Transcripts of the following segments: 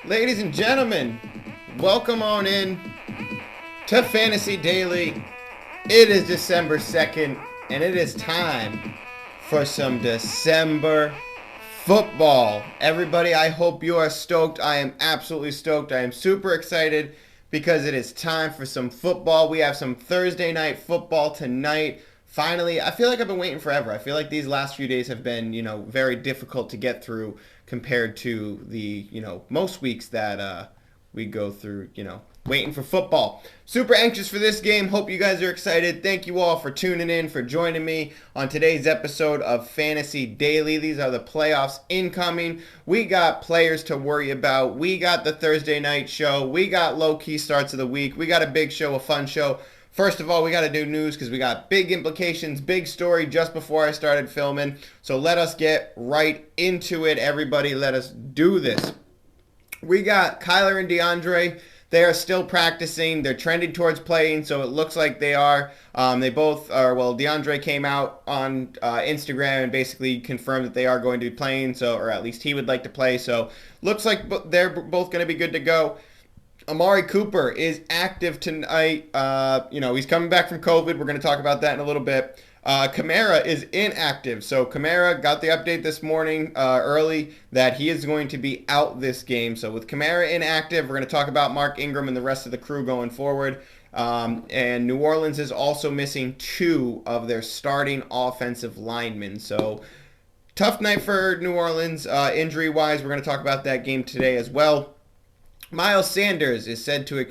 Ladies and gentlemen, welcome on in to Fantasy Daily. It is December 2nd, and it is time for some December football. Everybody, I hope you are stoked. I am absolutely stoked. I am super excited because it is time for some football. We have some Thursday night football tonight. Finally, I feel like I've been waiting forever. I feel like these last few days have been, very difficult to get through compared to the, most weeks that we go through, waiting for football. Super anxious for this game. Hope you guys are excited. Thank you all for tuning in, for joining me on today's episode of Fantasy Daily. These are the playoffs incoming. We got players to worry about. We got the Thursday night show. We got Lowkey Starts of the week. We got a big show, a fun show. First of all, we got to do news because we got big implications, big story just before I started filming. So let us get right into it, everybody. Let us do this. We got Kyler and DeAndre. They are still practicing. They're trending towards playing, so it looks like they are. They both are, DeAndre came out on Instagram and basically confirmed that they are going to be playing, or at least he would like to play. So looks like they're both going to be good to go. Amari Cooper is active tonight. He's coming back from COVID. We're going to talk about that in a little bit. Kamara is inactive. So Kamara got the update this morning early that he is going to be out this game. So with Kamara inactive, we're going to talk about Mark Ingram and the rest of the crew going forward. And New Orleans is also missing 2 of their starting offensive linemen. So tough night for New Orleans injury-wise. We're going to talk about that game today as well. Miles Sanders is said to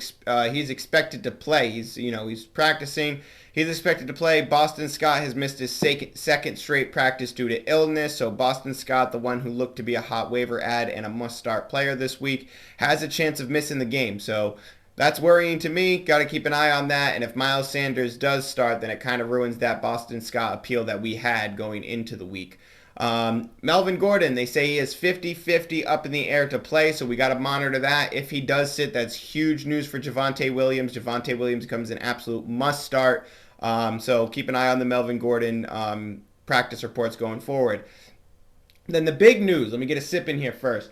he's expected to play. He's practicing. He's expected to play. Boston Scott has missed his second straight practice due to illness. So Boston Scott, the one who looked to be a hot waiver ad and a must-start player this week, has a chance of missing the game. So that's worrying to me. Got to keep an eye on that. And if Miles Sanders does start, then it kind of ruins that Boston Scott appeal that we had going into the week. Melvin Gordon, they say he is 50-50 up in the air to play, so we got to monitor that. If he does sit, that's huge news for Javonte Williams. Javonte Williams becomes an absolute must start. So keep an eye on the Melvin Gordon practice reports going forward. Then the big news, let me get a sip in here first.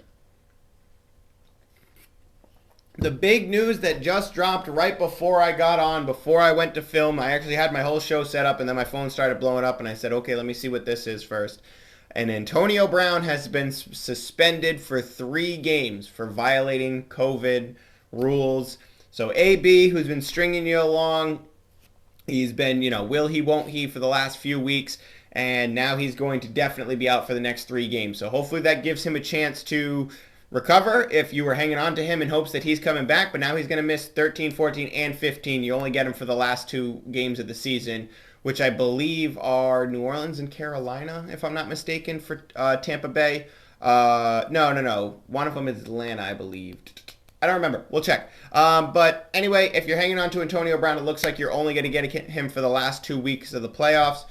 The big news that just dropped right before I got on, before I went to film, I actually had my whole show set up and then my phone started blowing up and I said, okay, let me see what this is first. And Antonio Brown has been suspended for 3 games for violating COVID rules. So AB, who's been stringing you along, he's been, will he, won't he for the last few weeks. And now he's going to definitely be out for the next 3 games. So hopefully that gives him a chance to recover if you were hanging on to him in hopes that he's coming back. But now he's going to miss 13, 14, and 15. You only get him for the last 2 games of the season, which I believe are New Orleans and Carolina, if I'm not mistaken, for Tampa Bay. No. One of them is Atlanta, I believe. I don't remember. We'll check. But anyway, if you're hanging on to Antonio Brown, it looks like you're only going to get him for the last 2 weeks of the playoffs.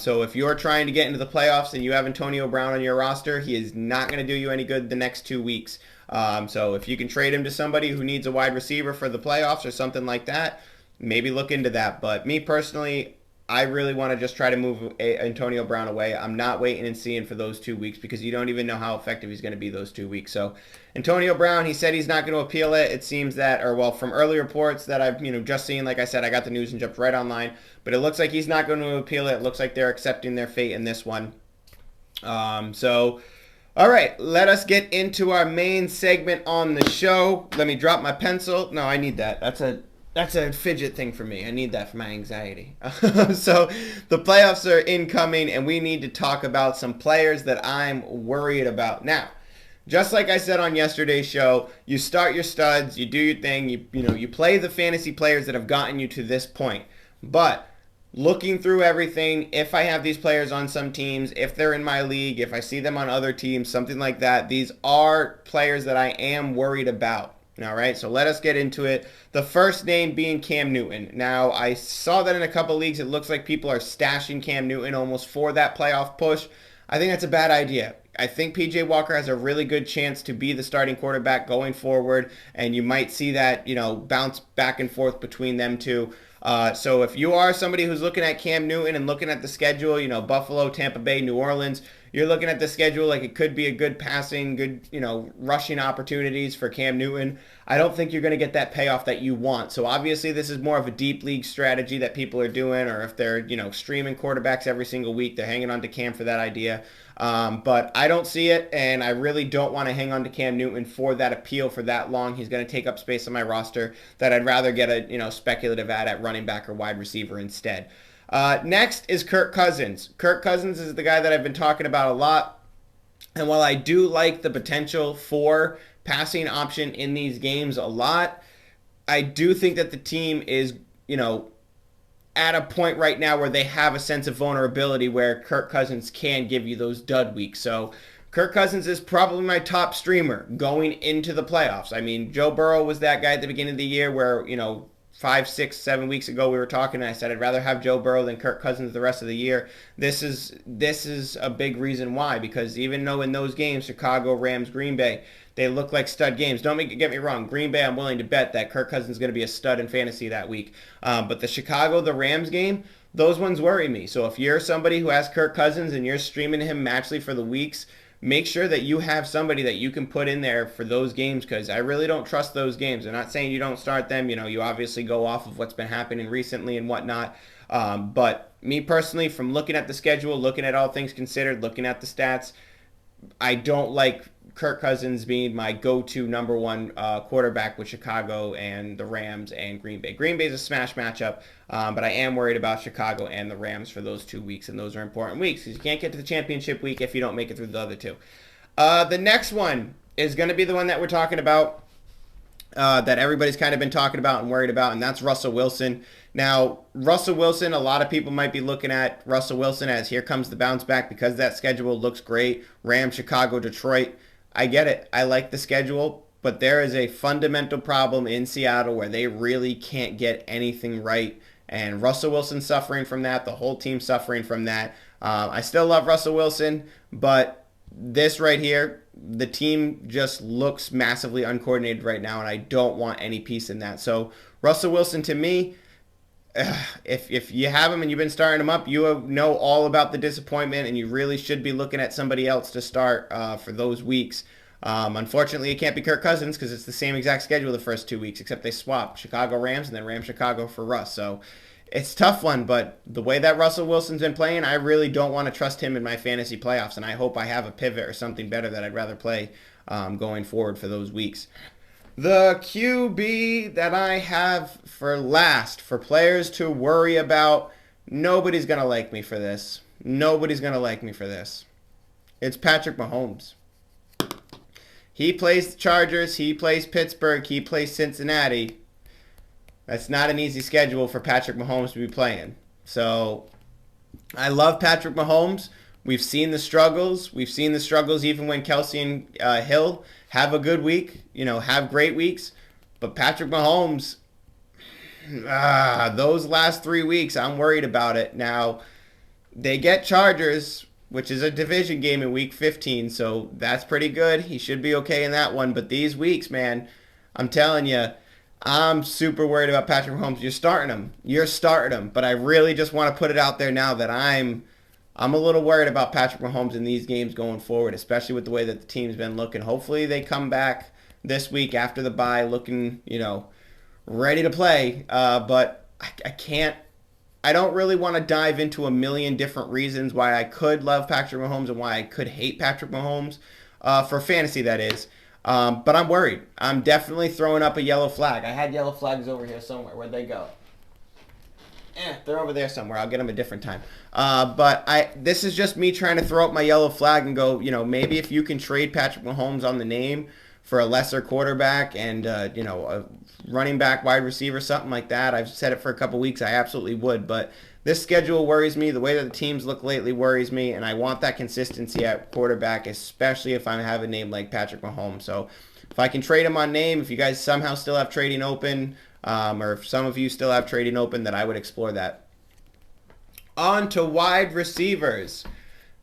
So if you're trying to get into the playoffs and you have Antonio Brown on your roster, he is not going to do you any good the next 2 weeks. So if you can trade him to somebody who needs a wide receiver for the playoffs or something like that, maybe look into that. But me personally, I really want to just try to move Antonio Brown away. I'm not waiting and seeing for those 2 weeks because you don't even know how effective he's going to be those 2 weeks. So Antonio Brown, he said he's not going to appeal it. It seems that, from early reports that I've just seen, like I said, I got the news and jumped right online. But it looks like he's not going to appeal it. It looks like they're accepting their fate in this one. All right, let us get into our main segment on the show. Let me drop my pencil. No, I need that. That's a fidget thing for me. I need that for my anxiety. So the playoffs are incoming, and we need to talk about some players that I'm worried about. Now, just like I said on yesterday's show, you start your studs, you do your thing, you play the fantasy players that have gotten you to this point. But looking through everything, if I have these players on some teams, if they're in my league, if I see them on other teams, something like that, these are players that I am worried about. All right, so let us get into it. The first name being Cam Newton. Now, I saw that in a couple leagues. It looks like people are stashing Cam Newton almost for that playoff push. I think that's a bad idea. I think P.J. Walker has a really good chance to be the starting quarterback going forward, and you might see that, bounce back and forth between them two. So if you are somebody who's looking at Cam Newton and looking at the schedule, Buffalo, Tampa Bay, New Orleans, you're looking at the schedule like it could be a good passing, good, rushing opportunities for Cam Newton. I don't think you're going to get that payoff that you want. So obviously this is more of a deep league strategy that people are doing, or if they're, streaming quarterbacks every single week, they're hanging on to Cam for that idea. But I don't see it, and I really don't want to hang on to Cam Newton for that appeal for that long. He's going to take up space on my roster that I'd rather get a, speculative at running back or wide receiver instead. Next is Kirk Cousins. Kirk Cousins is the guy that I've been talking about a lot. And while I do like the potential for passing option in these games a lot, I do think that the team is, at a point right now where they have a sense of vulnerability where Kirk Cousins can give you those dud weeks. So Kirk Cousins is probably my top streamer going into the playoffs. I mean, Joe Burrow was that guy at the beginning of the year where, 5, 6, 7 weeks ago we were talking and I said I'd rather have Joe Burrow than Kirk Cousins the rest of the year. This is a big reason why, because even though in those games, Chicago, Rams, Green Bay, they look like stud games. Don't get me wrong. Green Bay, I'm willing to bet that Kirk Cousins is going to be a stud in fantasy that week. But the Chicago, the Rams game, those ones worry me. So if you're somebody who has Kirk Cousins and you're streaming him matchly for the weeks, make sure that you have somebody that you can put in there for those games, because I really don't trust those games. I'm not saying you don't start them. You obviously go off of what's been happening recently and whatnot. But me personally, from looking at the schedule, looking at all things considered, looking at the stats, I don't like Kirk Cousins being my go-to number one quarterback with Chicago and the Rams and Green Bay. Green Bay is a smash matchup, but I am worried about Chicago and the Rams for those 2 weeks, and those are important weeks because you can't get to the championship week if you don't make it through the other two. The next one is going to be the one that we're talking about, that everybody's kind of been talking about and worried about, and that's Russell Wilson. Now, Russell Wilson, a lot of people might be looking at Russell Wilson as here comes the bounce back because that schedule looks great. Rams, Chicago, Detroit. I get it. I like the schedule, but there is a fundamental problem in Seattle where they really can't get anything right. And Russell Wilson's suffering from that. The whole team's suffering from that. I still love Russell Wilson, but this right here, the team just looks massively uncoordinated right now, and I don't want any piece in that. So Russell Wilson, to me, if you have him and you've been starting him up, you know all about the disappointment, and you really should be looking at somebody else to start for those weeks. Unfortunately, it can't be Kirk Cousins because it's the same exact schedule the first 2 weeks, except they swap Chicago Rams and then Rams Chicago for Russ. So it's a tough one, but the way that Russell Wilson's been playing, I really don't want to trust him in my fantasy playoffs, and I hope I have a pivot or something better that I'd rather play going forward for those weeks. The QB that I have for last, for players to worry about, nobody's going to like me for this. Nobody's going to like me for this. It's Patrick Mahomes. He plays the Chargers, he plays Pittsburgh, he plays Cincinnati. That's not an easy schedule for Patrick Mahomes to be playing. So I love Patrick Mahomes. We've seen the struggles. We've seen the struggles even when Kelsey and Hill have a good week, have great weeks. But Patrick Mahomes, those last 3 weeks, I'm worried about it. Now, they get Chargers, which is a division game in week 15, so that's pretty good. He should be okay in that one. But these weeks, man, I'm telling you, I'm super worried about Patrick Mahomes. You're starting him. But I really just want to put it out there now that I'm a little worried about Patrick Mahomes in these games going forward, especially with the way that the team's been looking. Hopefully they come back this week after the bye looking, ready to play. But I don't really want to dive into a million different reasons why I could love Patrick Mahomes and why I could hate Patrick Mahomes, for fantasy that is. But I'm worried. I'm definitely throwing up a yellow flag. I had yellow flags over here somewhere. Where'd they go? They're over there somewhere. I'll get them a different time. But this is just me trying to throw up my yellow flag and go, maybe if you can trade Patrick Mahomes on the name for a lesser quarterback and, a running back, wide receiver, something like that. I've said it for a couple weeks. I absolutely would. But this schedule worries me. The way that the teams look lately worries me. And I want that consistency at quarterback, especially if I have a name like Patrick Mahomes. So if I can trade him on name, if you guys somehow still have trading open, or if some of you still have trading open, then I would explore that. On to wide receivers.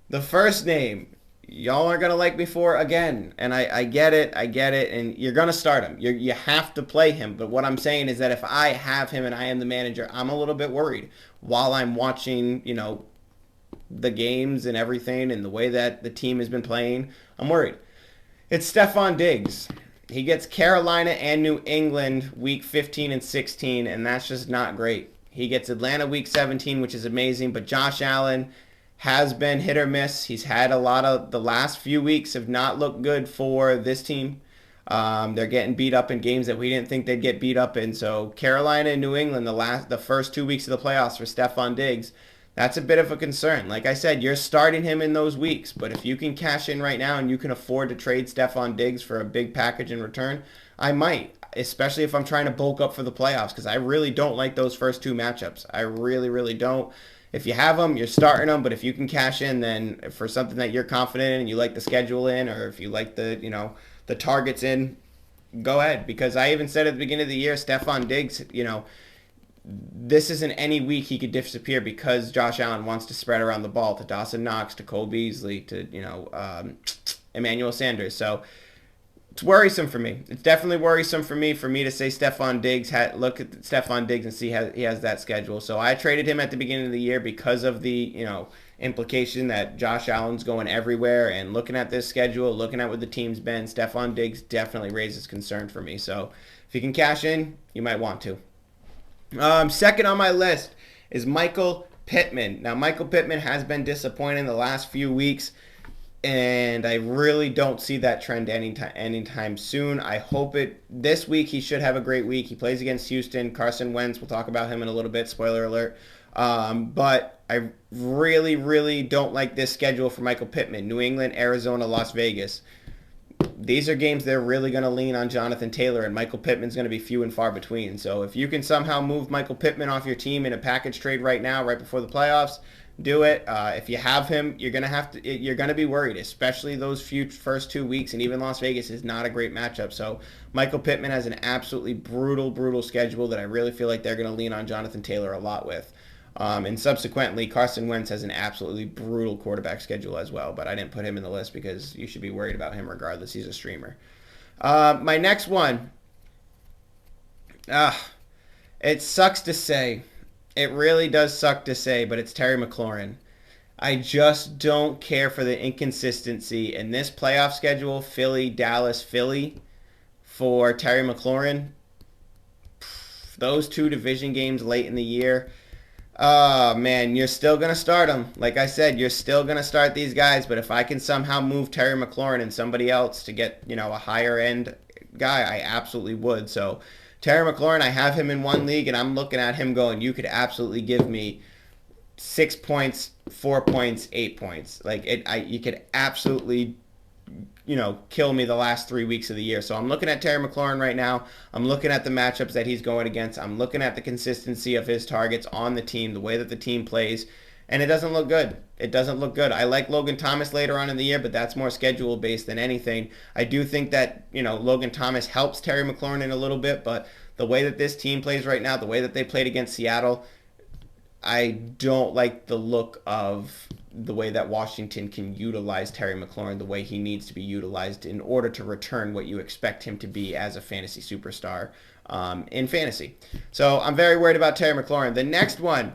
The first name, y'all are going to like me for again. And I get it. And you're going to start him. You have to play him. But what I'm saying is that if I have him and I am the manager, I'm a little bit worried while I'm watching, the games and everything and the way that the team has been playing, I'm worried. It's Stefon Diggs. He gets Carolina and New England week 15 and 16, and that's just not great. He gets Atlanta week 17, which is amazing, but Josh Allen has been hit or miss. He's had a lot of the last few weeks have not looked good for this team. They're getting beat up in games that we didn't think they'd get beat up in. So Carolina and New England, the first 2 weeks of the playoffs for Stefon Diggs, that's a bit of a concern. Like I said, you're starting him in those weeks, but if you can cash in right now and you can afford to trade Stefon Diggs for a big package in return, I might, especially if I'm trying to bulk up for the playoffs, because I really don't like those first 2 matchups. I really, really don't. If you have them, you're starting them, but if you can cash in, then for something that you're confident in and you like the schedule in, or if you like the targets in, go ahead. Because I even said at the beginning of the year, Stefon Diggs, this isn't any week he could disappear because Josh Allen wants to spread around the ball to Dawson Knox, to Cole Beasley, to Emmanuel Sanders. So it's worrisome for me. It's definitely worrisome for me to say Stefon Diggs. Look at Stefon Diggs and see how he has that schedule. So I traded him at the beginning of the year because of the implication that Josh Allen's going everywhere. And looking at this schedule, looking at what the team's been, Stefon Diggs definitely raises concern for me. So if you can cash in, you might want to. Second on my list is Michael Pittman. Now, Michael Pittman has been disappointing the last few weeks, and I really don't see that trend anytime soon. I hope this week he should have a great week. He plays against Houston. Carson Wentz, we'll talk about him in a little bit, spoiler alert. But I really, really don't like this schedule for Michael Pittman. New England, Arizona, Las Vegas. These are games they're really going to lean on Jonathan Taylor, and Michael Pittman's going to be few and far between. So if you can somehow move Michael Pittman off your team in a package trade right now, right before the playoffs, do it. If you have him, you're going to be worried, especially those first 2 weeks, and even Las Vegas is not a great matchup. So Michael Pittman has an absolutely brutal schedule that I really feel like they're going to lean on Jonathan Taylor a lot with. And subsequently, Carson Wentz has an absolutely brutal quarterback schedule as well, but I didn't put him in the list because you should be worried about him regardless. He's a streamer. My next one, it sucks to say. It really does suck to say, but it's Terry McLaurin. I just don't care for the inconsistency in this playoff schedule, Philly, Dallas, Philly, for Terry McLaurin. Those 2 division games late in the year. Oh, man, you're still going to start them. Like I said, you're still going to start these guys, but if I can somehow move Terry McLaurin and somebody else to get, a higher-end guy, I absolutely would. So Terry McLaurin, I have him in one league, and I'm looking at him going, you could absolutely give me 6 points, 4 points, 8 points. You could absolutely kill me the last 3 weeks of the year. So I'm looking at Terry McLaurin right now. I'm looking at the matchups that he's going against. I'm looking at the consistency of his targets on the team, the way that the team plays, and it doesn't look good. It doesn't look good. I like Logan Thomas later on in the year, but that's more schedule based than anything. I do think that, Logan Thomas helps Terry McLaurin in a little bit, but the way that this team plays right now, the way that they played against Seattle, I don't like the look of the way that Washington can utilize Terry McLaurin the way he needs to be utilized in order to return what you expect him to be as a fantasy superstar in fantasy. So I'm very worried about Terry McLaurin. The next one,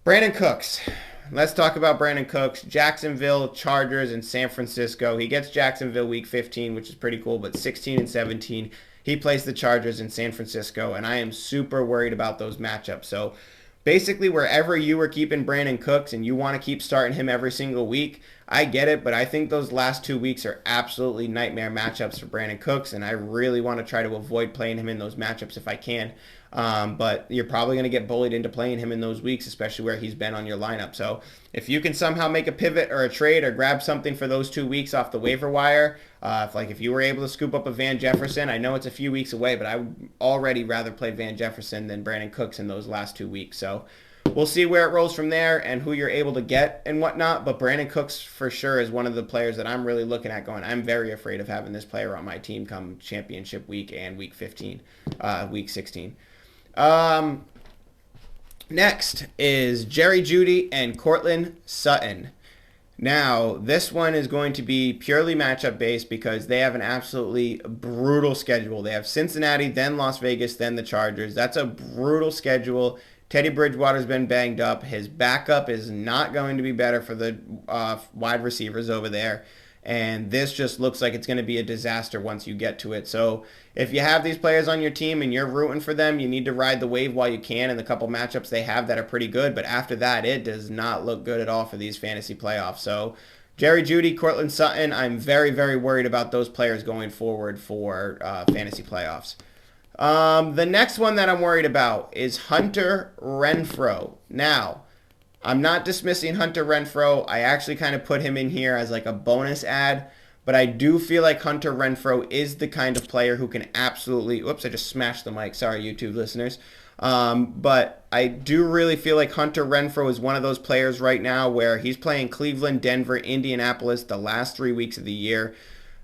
Brandon Cooks. Let's talk about Brandon Cooks. Jacksonville, Chargers, and San Francisco. He gets Jacksonville week 15, which is pretty cool, but 16 and 17. He plays the Chargers in San Francisco, and I am super worried about those matchups. So basically, wherever you were keeping Brandon Cooks and you want to keep starting him every single week, I get it, but I think those last 2 weeks are absolutely nightmare matchups for Brandon Cooks, and I really want to try to avoid playing him in those matchups if I can. But you're probably going to get bullied into playing him in those weeks, especially where he's been on your lineup. So if you can somehow make a pivot or a trade or grab something for those 2 weeks off the waiver wire, if you were able to scoop up a Van Jefferson, I know it's a few weeks away, but I would already rather play Van Jefferson than Brandon Cooks in those last 2 weeks. So we'll see where it rolls from there and who you're able to get and whatnot. But Brandon Cooks for sure is one of the players that I'm really looking at going, I'm very afraid of having this player on my team come championship week and week 16. Next is Jerry Jeudy and Cortland Sutton. Now, this one is going to be purely matchup based because they have an absolutely brutal schedule. They have Cincinnati, then Las Vegas, then the Chargers. That's a brutal schedule. Teddy Bridgewater's been banged up. His backup is not going to be better for the wide receivers over there. And this just looks like it's going to be a disaster once you get to it. So if you have these players on your team and you're rooting for them, you need to ride the wave while you can in the couple matchups they have that are pretty good. But after that, it does not look good at all for these fantasy playoffs. So Jerry Jeudy, Cortland Sutton, I'm very, very worried about those players going forward for fantasy playoffs. The next one that I'm worried about is Hunter Renfrow. Now, I'm not dismissing Hunter Renfrow. I actually kind of put him in here as like a bonus ad, but I do feel like Hunter Renfrow is the kind of player who can absolutely, whoops, I just smashed the mic. Sorry, YouTube listeners. But I do really feel like Hunter Renfrow is one of those players right now where he's playing Cleveland, Denver, Indianapolis the last 3 weeks of the year.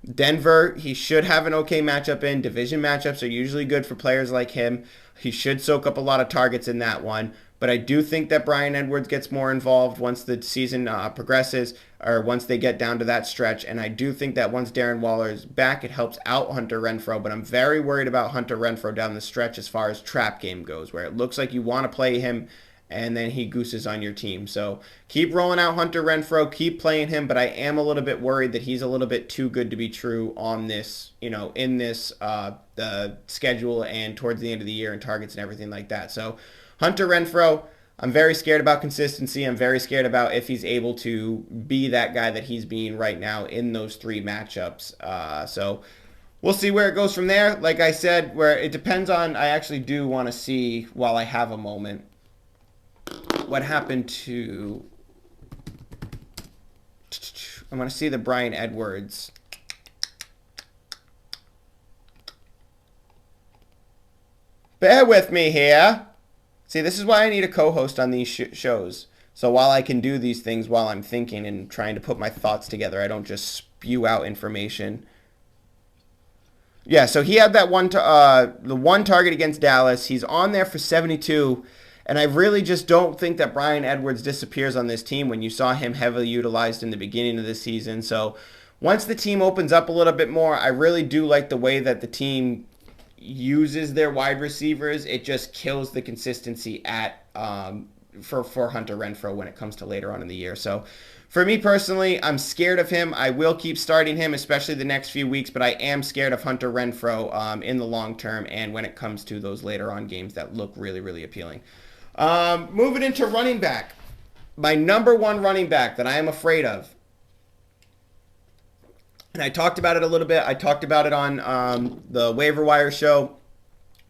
Denver, he should have an okay matchup in. Division matchups are usually good for players like him. He should soak up a lot of targets in that one. But I do think that Bryan Edwards gets more involved once the season progresses or once they get down to that stretch. And I do think that once Darren Waller is back, it helps out Hunter Renfrow. But I'm very worried about Hunter Renfrow down the stretch as far as trap game goes, where it looks like you want to play him and then he gooses on your team. So keep rolling out Hunter Renfrow, keep playing him, but I am a little bit worried that he's a little bit too good to be true on this, in this the schedule and towards the end of the year and targets and everything like that. So Hunter Renfrow, I'm very scared about consistency. I'm very scared about if he's able to be that guy that he's being right now in those 3 matchups. So we'll see where it goes from there. Like I said, where it depends on, I actually do want to see, while I have a moment, what happened to, I want to see the Bryan Edwards. Bear with me here. See, this is why I need a co-host on these shows. So while I can do these things while I'm thinking and trying to put my thoughts together, I don't just spew out information. Yeah, so he had that the one target against Dallas. He's on there for 72. And I really just don't think that Bryan Edwards disappears on this team when you saw him heavily utilized in the beginning of the season. So once the team opens up a little bit more, I really do like the way that the team uses their wide receivers. It just kills the consistency at for Hunter Renfrow when it comes to later on in the year. So for me personally, I'm scared of him. I will keep starting him, especially the next few weeks, but I am scared of Hunter Renfrow in the long term and when it comes to those later on games that look really, really appealing. Moving into running back. My number one running back that I am afraid of. And I talked about it a little bit. I talked about it on the waiver wire show.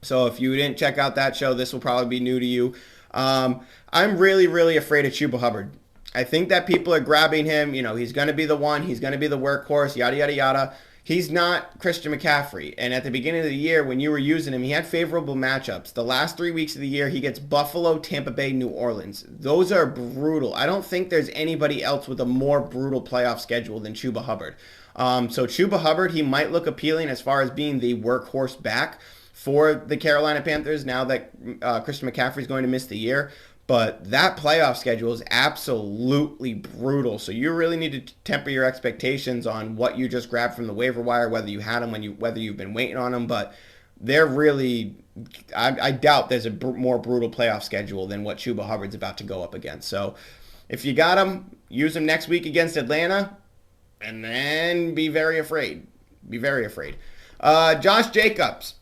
So if you didn't check out that show, this will probably be new to you. I'm really, really afraid of Chuba Hubbard. I think that people are grabbing him. He's going to be the one. He's going to be the workhorse, yada, yada, yada. He's not Christian McCaffrey. And at the beginning of the year, when you were using him, he had favorable matchups. The last 3 weeks of the year, he gets Buffalo, Tampa Bay, New Orleans. Those are brutal. I don't think there's anybody else with a more brutal playoff schedule than Chuba Hubbard. So Chuba Hubbard, he might look appealing as far as being the workhorse back for the Carolina Panthers now that Christian McCaffrey is going to miss the year. But that playoff schedule is absolutely brutal. So you really need to temper your expectations on what you just grabbed from the waiver wire, whether you had them, whether you've been waiting on them. But they're really, I doubt there's a more brutal playoff schedule than what Chuba Hubbard's about to go up against. So if you got him, use him next week against Atlanta, and then be very afraid. Be very afraid. Josh Jacobs.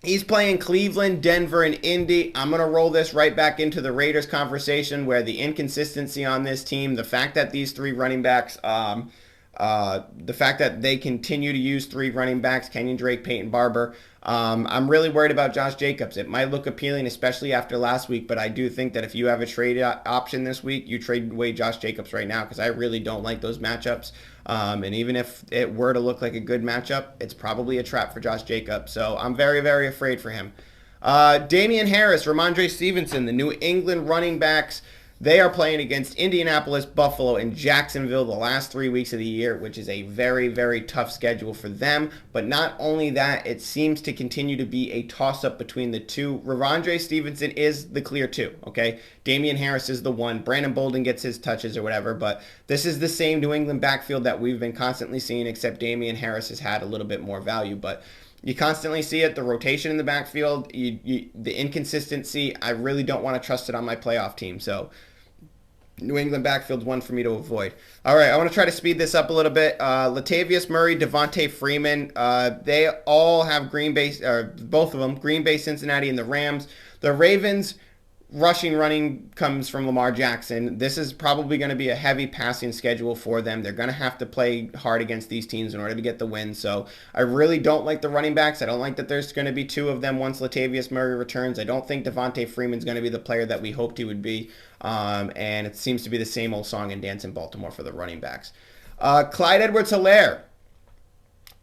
He's playing Cleveland, Denver, and Indy. I'm going to roll this right back into the Raiders conversation where the inconsistency on this team, the fact that these 3 running backs, the fact that they continue to use 3 running backs, Kenyon Drake, Peyton Barber, I'm really worried about Josh Jacobs. It might look appealing, especially after last week, but I do think that if you have a trade option this week, you trade away Josh Jacobs right now because I really don't like those matchups. And even if it were to look like a good matchup, it's probably a trap for Josh Jacobs. So I'm very, very afraid for him. Damien Harris, Ramondre Stevenson, the New England running backs. They are playing against Indianapolis, Buffalo, and Jacksonville the last 3 weeks of the year, which is a very, very tough schedule for them. But not only that, it seems to continue to be a toss-up between the two. Ramondre Stevenson is the clear 2, okay? Damien Harris is the 1. Brandon Bolden gets his touches or whatever, but this is the same New England backfield that we've been constantly seeing, except Damien Harris has had a little bit more value. But You constantly see it, the rotation in the backfield, the inconsistency. I really don't want to trust it on my playoff team. So New England backfield's one for me to avoid. All right, I want to try to speed this up a little bit. Latavius Murray, Devontae Freeman, they all have Green Bay, or both of them, Green Bay, Cincinnati, and the Rams. The Ravens, running comes from Lamar Jackson. This is probably going to be a heavy passing schedule for them. They're going to have to play hard against these teams in order to get the win. So I really don't like the running backs. I don't like that there's going to be two of them once Latavius Murray returns. I don't think Devontae Freeman's going to be the player that we hoped he would be. And it seems to be the same old song and dance in Baltimore for the running backs. Clyde Edwards-Helaire.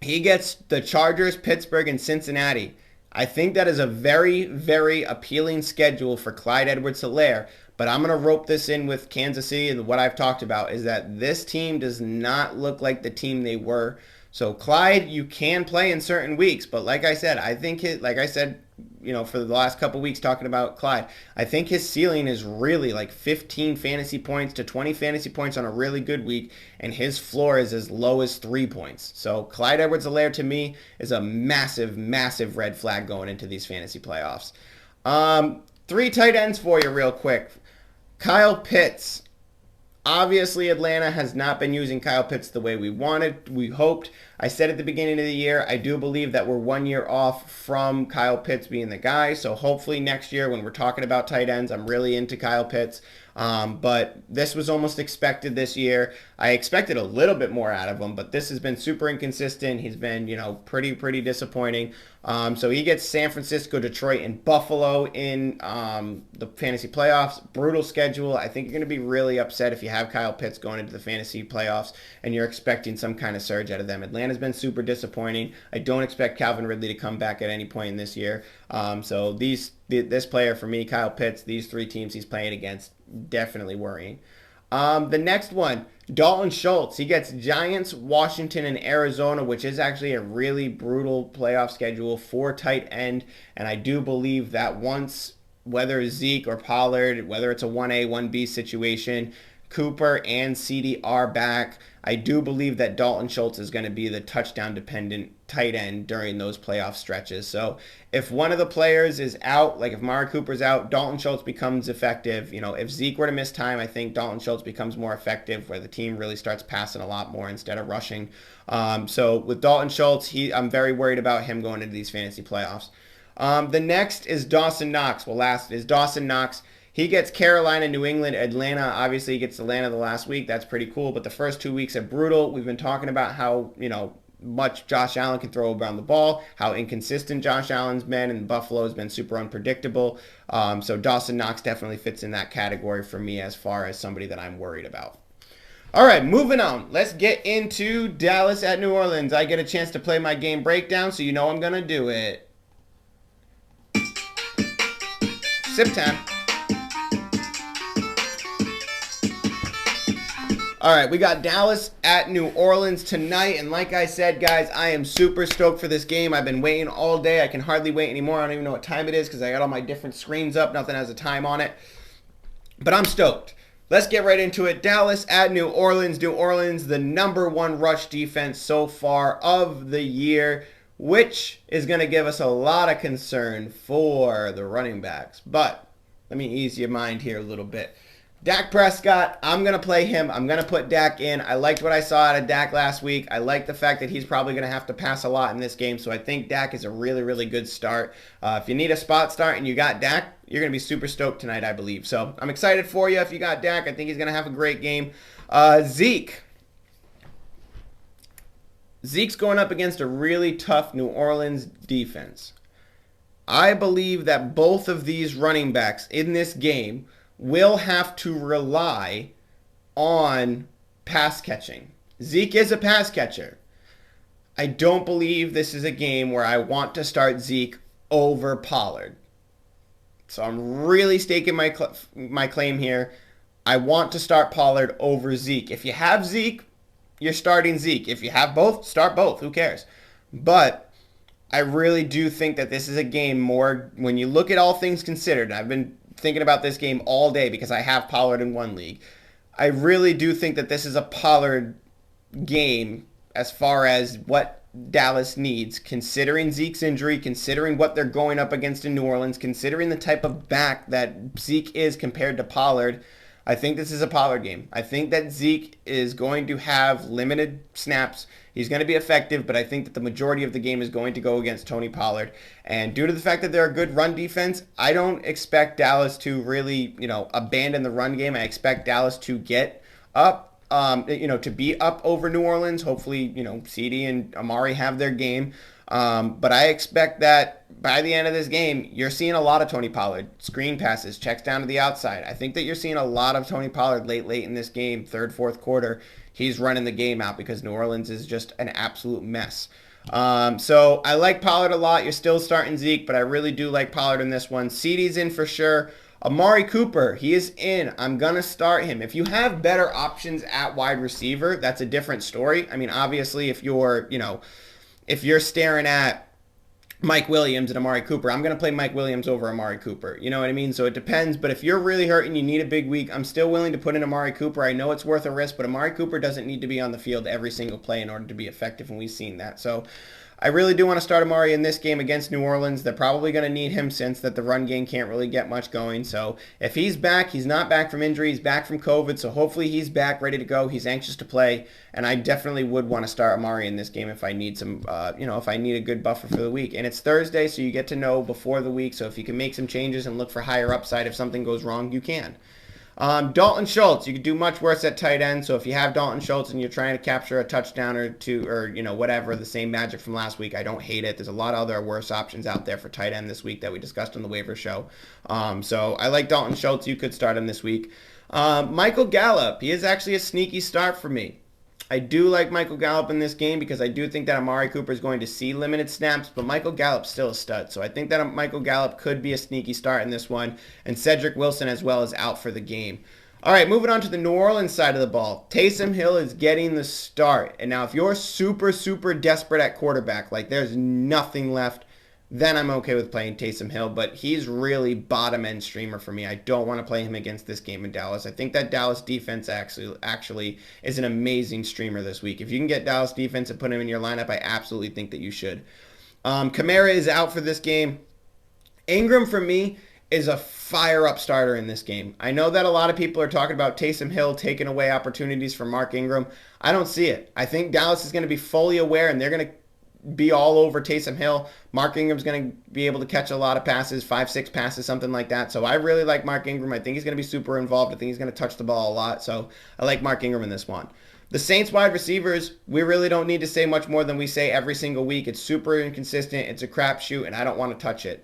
He gets the Chargers, Pittsburgh, and Cincinnati. I think that is a very, very appealing schedule for Clyde Edwards-Helaire, but I'm going to rope this in with Kansas City, and what I've talked about is that this team does not look like the team they were. So Clyde, you can play in certain weeks, but like I said, for the last couple weeks talking about Clyde, I think his ceiling is really like 15 fantasy points to 20 fantasy points on a really good week, and his floor is as low as 3 points. So Clyde Edwards-Helaire to me is a massive, massive red flag going into these fantasy playoffs. 3 tight ends for you real quick. Kyle Pitts. Obviously, Atlanta has not been using Kyle Pitts the way we hoped. I said at the beginning of the year, I do believe that we're 1 year off from Kyle Pitts being the guy. So hopefully next year when we're talking about tight ends, I'm really into Kyle Pitts. But this was almost expected this year. I expected a little bit more out of him, but this has been super inconsistent. He's been, pretty disappointing. So he gets San Francisco, Detroit, and Buffalo in the fantasy playoffs. Brutal schedule. I think you're going to be really upset if you have Kyle Pitts going into the fantasy playoffs and you're expecting some kind of surge out of them. Atlanta's been super disappointing. I don't expect Calvin Ridley to come back at any point in this year. So this player for me, Kyle Pitts, these 3 teams he's playing against, definitely worrying. The next one, Dalton Schultz. He gets Giants, Washington, and Arizona, which is actually a really brutal playoff schedule for tight end. And I do believe that once, whether Zeke or Pollard, whether it's a 1A, 1B situation, Cooper and CD are back, I do believe that Dalton Schultz is going to be the touchdown-dependent tight end during those playoff stretches. So if one of the players is out, like if Mari Cooper's out, Dalton Schultz becomes effective. If Zeke were to miss time, I think Dalton Schultz becomes more effective, where the team really starts passing a lot more instead of rushing. So with Dalton Schultz, I'm very worried about him going into these fantasy playoffs. The next is Dawson Knox. Last is Dawson Knox. He gets Carolina, New England, Atlanta. Obviously, he gets Atlanta the last week. That's pretty cool. But the first 2 weeks are brutal. We've been talking about how, much Josh Allen can throw around the ball, how inconsistent Josh Allen's been, and Buffalo has been super unpredictable. So Dawson Knox definitely fits in that category for me as far as somebody that I'm worried about. All right, moving on. Let's get into Dallas at New Orleans. I get a chance to play my game breakdown, so I'm going to do it. Sip time. All right, we got Dallas at New Orleans tonight, and like I said, guys, I am super stoked for this game. I've been waiting all day. I can hardly wait anymore. I don't even know what time it is because I got all my different screens up. Nothing has a time on it, but I'm stoked. Let's get right into it. Dallas at New Orleans. New Orleans, the #1 rush defense so far of the year, which is going to give us a lot of concern for the running backs. But let me ease your mind here a little bit. Dak Prescott, I'm going to play him. I'm going to put Dak in. I liked what I saw out of Dak last week. I like the fact that he's probably going to have to pass a lot in this game, so I think Dak is a really, really good start. If you need a spot start and you got Dak, you're going to be super stoked tonight, I believe. So I'm excited for you if you got Dak. I think he's going to have a great game. Zeke. Zeke's going up against a really tough New Orleans defense. I believe that both of these running backs in this game will have to rely on pass catching. Zeke is a pass catcher. I don't believe this is a game where I want to start Zeke over Pollard. So I'm really staking my claim here. I want to start Pollard over Zeke. If you have Zeke, you're starting Zeke. If you have both, start both. Who cares? But I really do think that this is a game more, when you look at all things considered, I've been thinking about this game all day because I have Pollard in one league. I really do think that this is a Pollard game as far as what Dallas needs, considering Zeke's injury, considering what they're going up against in New Orleans, considering the type of back that Zeke is compared to Pollard. I think this is a Pollard game. I think that Zeke is going to have limited snaps. He's going to be effective, but I think that the majority of the game is going to go against Tony Pollard. And due to the fact that they're a good run defense, I don't expect Dallas to really, abandon the run game. I expect Dallas to get up, to be up over New Orleans. Hopefully, CD and Amari have their game. But I expect that by the end of this game, you're seeing a lot of Tony Pollard. Screen passes, checks down to the outside. I think that you're seeing a lot of Tony Pollard late in this game, third, fourth quarter. He's running the game out because New Orleans is just an absolute mess. So I like Pollard a lot. You're still starting Zeke, but I really do like Pollard in this one. CD's in for sure. Amari Cooper, he is in. I'm going to start him. If you have better options at wide receiver, that's a different story. I mean, obviously, if you're staring at Mike Williams and Amari Cooper, I'm going to play Mike Williams over Amari Cooper. You know what I mean? So it depends. But if you're really hurt and you need a big week, I'm still willing to put in Amari Cooper. I know it's worth a risk, but Amari Cooper doesn't need to be on the field every single play in order to be effective, and we've seen that. So I really do want to start Amari in this game against New Orleans. They're probably going to need him since that the run game can't really get much going. So if he's back, he's not back from injury. He's back from COVID. So hopefully he's back, ready to go. He's anxious to play. And I definitely would want to start Amari in this game if I need some, if I need a good buffer for the week. And it's Thursday, so you get to know before the week. So if you can make some changes and look for higher upside if something goes wrong, you can. Dalton Schultz, you could do much worse at tight end. So if you have Dalton Schultz and you're trying to capture a touchdown or two or, whatever, the same magic from last week, I don't hate it. There's a lot of other worse options out there for tight end this week that we discussed on the waiver show. So I like Dalton Schultz. You could start him this week. Michael Gallup, he is actually a sneaky start for me. I do like Michael Gallup in this game because I do think that Amari Cooper is going to see limited snaps, but Michael Gallup's still a stud. So I think that Michael Gallup could be a sneaky start in this one, and Cedric Wilson as well is out for the game. All right, moving on to the New Orleans side of the ball. Taysom Hill is getting the start. And now if you're super, super desperate at quarterback, like there's nothing left, then I'm okay with playing Taysom Hill, but he's really bottom-end streamer for me. I don't want to play him against this game in Dallas. I think that Dallas defense actually is an amazing streamer this week. If you can get Dallas defense and put him in your lineup, I absolutely think that you should. Kamara is out for this game. Ingram, for me, is a fire-up starter in this game. I know that a lot of people are talking about Taysom Hill taking away opportunities from Mark Ingram. I don't see it. I think Dallas is going to be fully aware, and they're going to be all over Taysom Hill. Mark Ingram's going to be able to catch a lot of passes, 5-6 passes, something like that. So I really like Mark Ingram. I think he's going to be super involved. I think he's going to touch the ball a lot. So I like Mark Ingram in this one. The Saints wide receivers, we really don't need to say much more than we say every single week. It's super inconsistent. It's a crapshoot, and I don't want to touch it.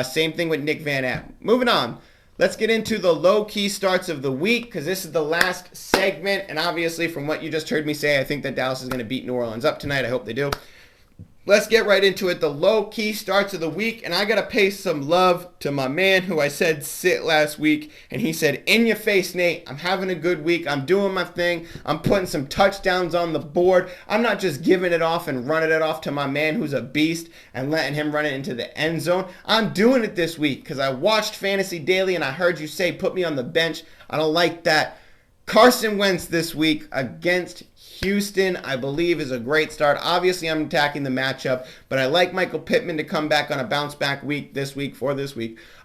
Same thing with Nick Van App. Moving on. Let's get into the low-key starts of the week because this is the last segment. And obviously, from what you just heard me say, I think that Dallas is going to beat New Orleans up tonight. I hope they do. Let's get right into it. The low-key starts of the week, and I got to pay some love to my man who I said sit last week, and he said, in your face, Nate, I'm having a good week. I'm doing my thing. I'm putting some touchdowns on the board. I'm not just giving it off and running it off to my man who's a beast and letting him run it into the end zone. I'm doing it this week because I watched Fantasy Daily, and I heard you say put me on the bench. I don't like that. Carson Wentz this week against Houston, I believe, is a great start. Obviously, I'm attacking the matchup, but I like Michael Pittman to come back on a bounce-back week this week.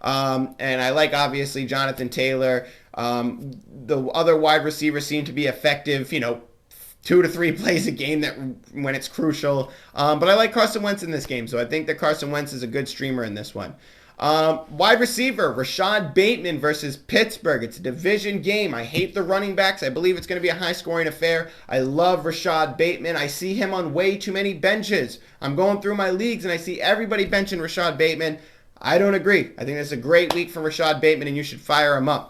And I like, obviously, Jonathan Taylor. The other wide receivers seem to be effective, 2 to 3 plays a game that when it's crucial. But I like Carson Wentz in this game, so I think that Carson Wentz is a good streamer in this one. Wide receiver, Rashad Bateman versus Pittsburgh. It's a division game. I hate the running backs. I believe it's going to be a high-scoring affair. I love Rashad Bateman. I see him on way too many benches. I'm going through my leagues, and I see everybody benching Rashad Bateman. I don't agree. I think it's a great week for Rashad Bateman, and you should fire him up.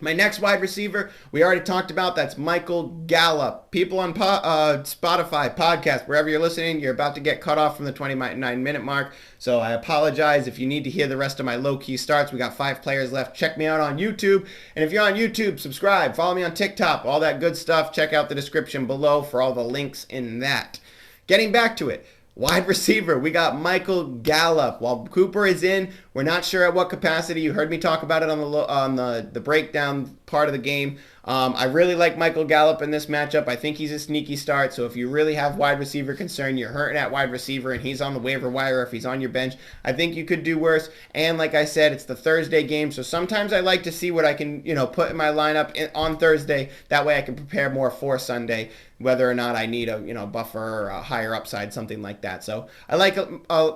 My next wide receiver, we already talked about, that's Michael Gallup. People on Spotify, podcast, wherever you're listening, you're about to get cut off from the 29-minute mark. So I apologize if you need to hear the rest of my low-key starts. We got 5 players left. Check me out on YouTube. And if you're on YouTube, subscribe. Follow me on TikTok. All that good stuff. Check out the description below for all the links in that. Getting back to it. Wide receiver, we got Michael Gallup. While Cooper is in, We're not sure at what capacity. You heard me talk about it on the breakdown part of the game. I really like Michael Gallup in this matchup. I think he's a sneaky start. So if you really have wide receiver concern, you're hurting at wide receiver, and he's on the waiver wire, if he's on your bench, I think you could do worse. And like I said, it's the Thursday game, so sometimes I like to see what I can, put in my lineup on Thursday. That way I can prepare more for Sunday, whether or not I need a buffer or a higher upside, something like that. So I like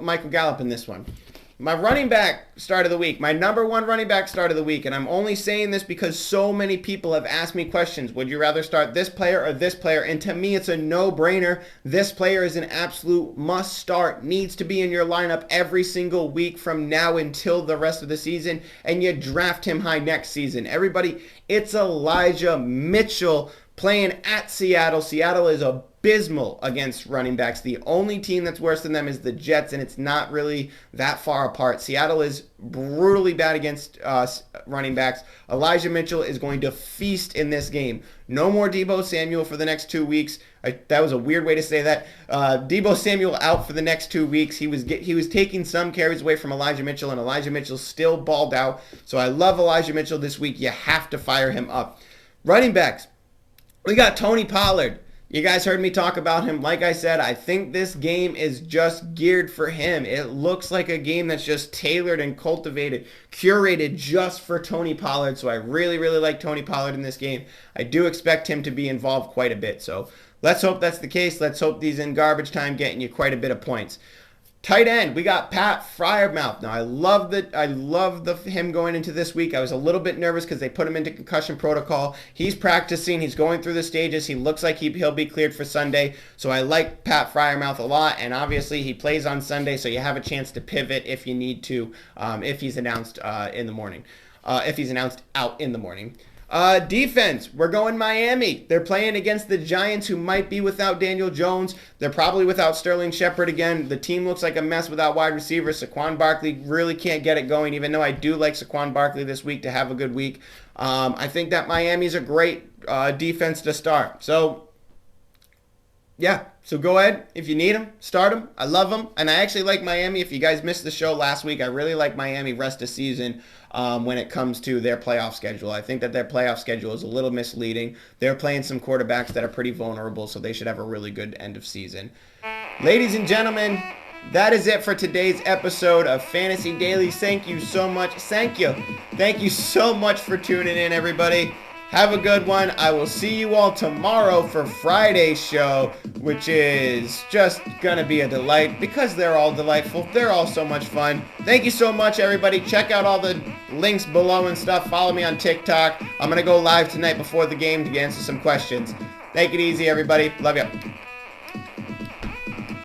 Michael Gallup in this one. My running back start of the week, my number one running back start of the week, and I'm only saying this because so many people have asked me questions. Would you rather start this player or this player? And to me, it's a no-brainer. This player is an absolute must-start, needs to be in your lineup every single week from now until the rest of the season, and you draft him high next season. Everybody, it's Elijah Mitchell playing at Seattle. Seattle is abysmal against running backs. The only team that's worse than them is the Jets, and it's not really that far apart. Seattle is brutally bad against running backs. Elijah Mitchell is going to feast in this game. No more Deebo Samuel for the next 2 weeks. That was a weird way to say that. Deebo Samuel out for the next 2 weeks. He was taking some carries away from Elijah Mitchell, and Elijah Mitchell still balled out. So I love Elijah Mitchell this week. You have to fire him up. Running backs. We got Tony Pollard. You guys heard me talk about him. Like I said, I think this game is just geared for him. It looks like a game that's just tailored and cultivated, curated just for Tony Pollard. So I really, really like Tony Pollard in this game. I do expect him to be involved quite a bit. So let's hope that's the case. Let's hope he's in garbage time getting you quite a bit of points. Tight end, we got Pat Freiermuth. Now, I love him going into this week. I was a little bit nervous because they put him into concussion protocol. He's practicing. He's going through the stages. He looks like he'll be cleared for Sunday. So I like Pat Freiermuth a lot. And obviously, he plays on Sunday, so you have a chance to pivot if you need to, if he's announced in the morning. If he's announced out in the morning. Defense, we're going Miami. They're playing against the Giants, who might be without Daniel Jones. They're probably without Sterling Shepard again. The team looks like a mess without wide receivers. Saquon Barkley really can't get it going, even though I do like Saquon Barkley this week to have a good week. I think that Miami's a great defense to start. So, yeah. So go ahead. If you need them, start them. I love them. And I actually like Miami. If you guys missed the show last week, I really like Miami rest of season when it comes to their playoff schedule. I think that their playoff schedule is a little misleading. They're playing some quarterbacks that are pretty vulnerable, so they should have a really good end of season. Ladies and gentlemen, that is it for today's episode of Fantasy Daily. Thank you so much. Thank you. Thank you so much for tuning in, everybody. Have a good one. I will see you all tomorrow for Friday's show, which is just going to be a delight because they're all delightful. They're all so much fun. Thank you so much, everybody. Check out all the links below and stuff. Follow me on TikTok. I'm going to go live tonight before the game to answer some questions. Take it easy, everybody. Love you.